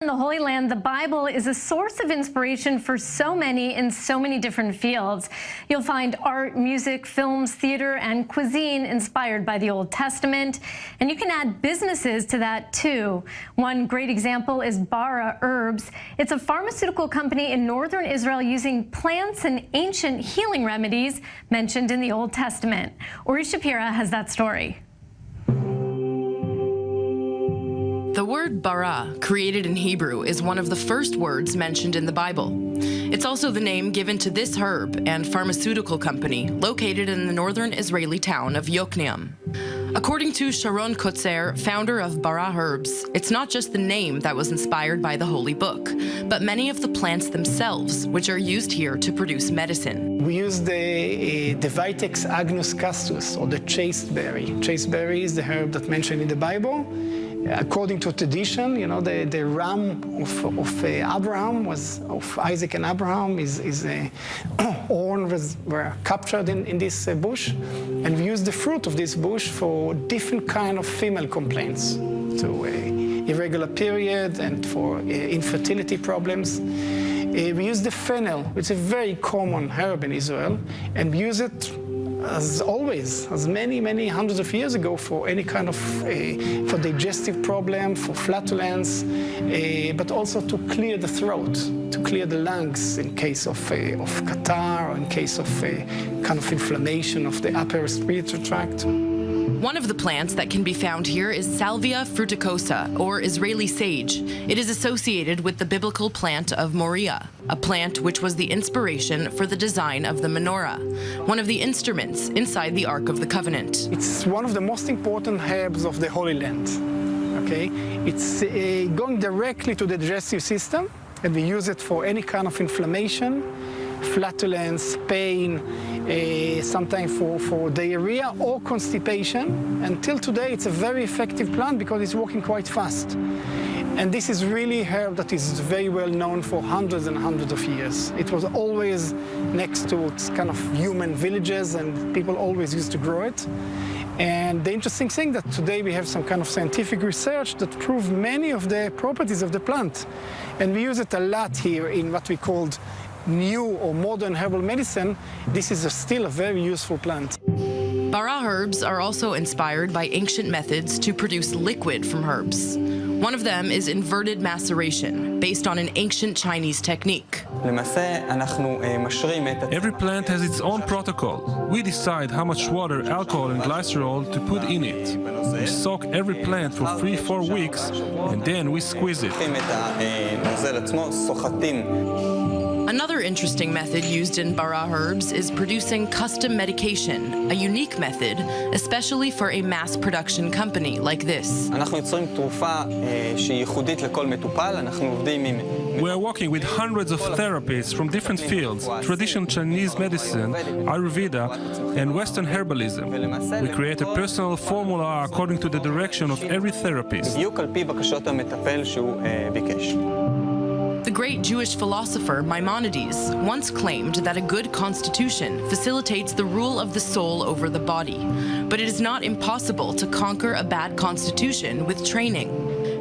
the Holy Land, the Bible is a source of inspiration for so many in so many different fields. You'll find art, music, films, theater, and cuisine inspired by the Old Testament. And you can add businesses to that too. One great example is Bara Herbs. It's a pharmaceutical company in northern Israel using plants and ancient healing remedies mentioned in the Old Testament. Uri Shapira has that story. The word bara, created in Hebrew, is one of the first words mentioned in the Bible. It's also the name given to this herb and pharmaceutical company located in the northern Israeli town of Yokneam. According to Sharon Kotzer, founder of Bara Herbs, it's not just the name that was inspired by the Holy Book, but many of the plants themselves, which are used here to produce medicine. We use the Vitex agnus castus, or the chasteberry. Chasteberry is the herb that mentioned in the Bible. According to tradition, you know, the ram of Abraham was, of Isaac and Abraham, is horns were captured in this bush, and we use the fruit of this bush for different kind of female complaints, to irregular period and for infertility problems. We use the fennel, which is a very common herb in Israel, and we use it as always, as many hundreds of years ago, for any kind of for digestive problem, for flatulence, but also to clear the throat, to clear the lungs in case of catarrh, or in case of kind of inflammation of the upper respiratory tract. One of the plants that can be found here is Salvia fruticosa, or Israeli sage. It is associated with the biblical plant of Moriah, a plant which was the inspiration for the design of the menorah, one of the instruments inside the Ark of the Covenant. It's one of the most important herbs of the Holy Land. Okay, it's going directly to the digestive system, and we use it for any kind of inflammation, flatulence, pain, sometimes for diarrhea or constipation. Until today, it's a very effective plant because it's working quite fast. And this is really a herb that is very well known for hundreds and hundreds of years. It was always next to kind of human villages, and people always used to grow it. And the interesting thing that today we have some kind of scientific research that prove many of the properties of the plant. And we use it a lot here in what we called new or modern herbal medicine. This is still a very useful plant. Bara herbs are also inspired by ancient methods to produce liquid from herbs. One of them is inverted maceration, based on an ancient Chinese technique. Every plant has its own protocol. We decide how much water, alcohol and glycerol to put in it. We soak every plant for 3-4 weeks, and then we squeeze it. Another interesting method used in Bara Herbs is producing custom medication, a unique method, especially for a mass production company like this. We are working with hundreds of therapists from different fields, traditional Chinese medicine, Ayurveda, and Western herbalism. We create a personal formula according to the direction of every therapist. The great Jewish philosopher Maimonides once claimed that a good constitution facilitates the rule of the soul over the body, but it is not impossible to conquer a bad constitution with training.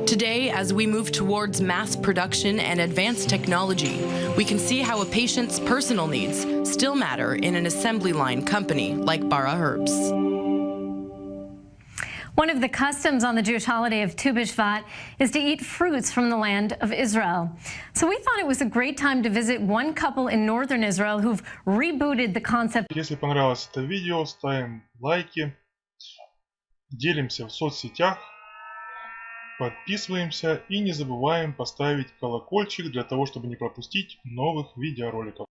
Today, as we move towards mass production and advanced technology, we can see how a patient's personal needs still matter in an assembly line company like Bara Herbs. One of the customs on the Jewish holiday of Tu B'Shvat is to eat fruits from the land of Israel. So we thought it was a great time to visit one couple in northern Israel who've rebooted the concept. Если понравилось это видео, ставим лайки, делимся в соцсетях, подписываемся и не забываем поставить колокольчик для того, чтобы не пропустить новых видеороликов.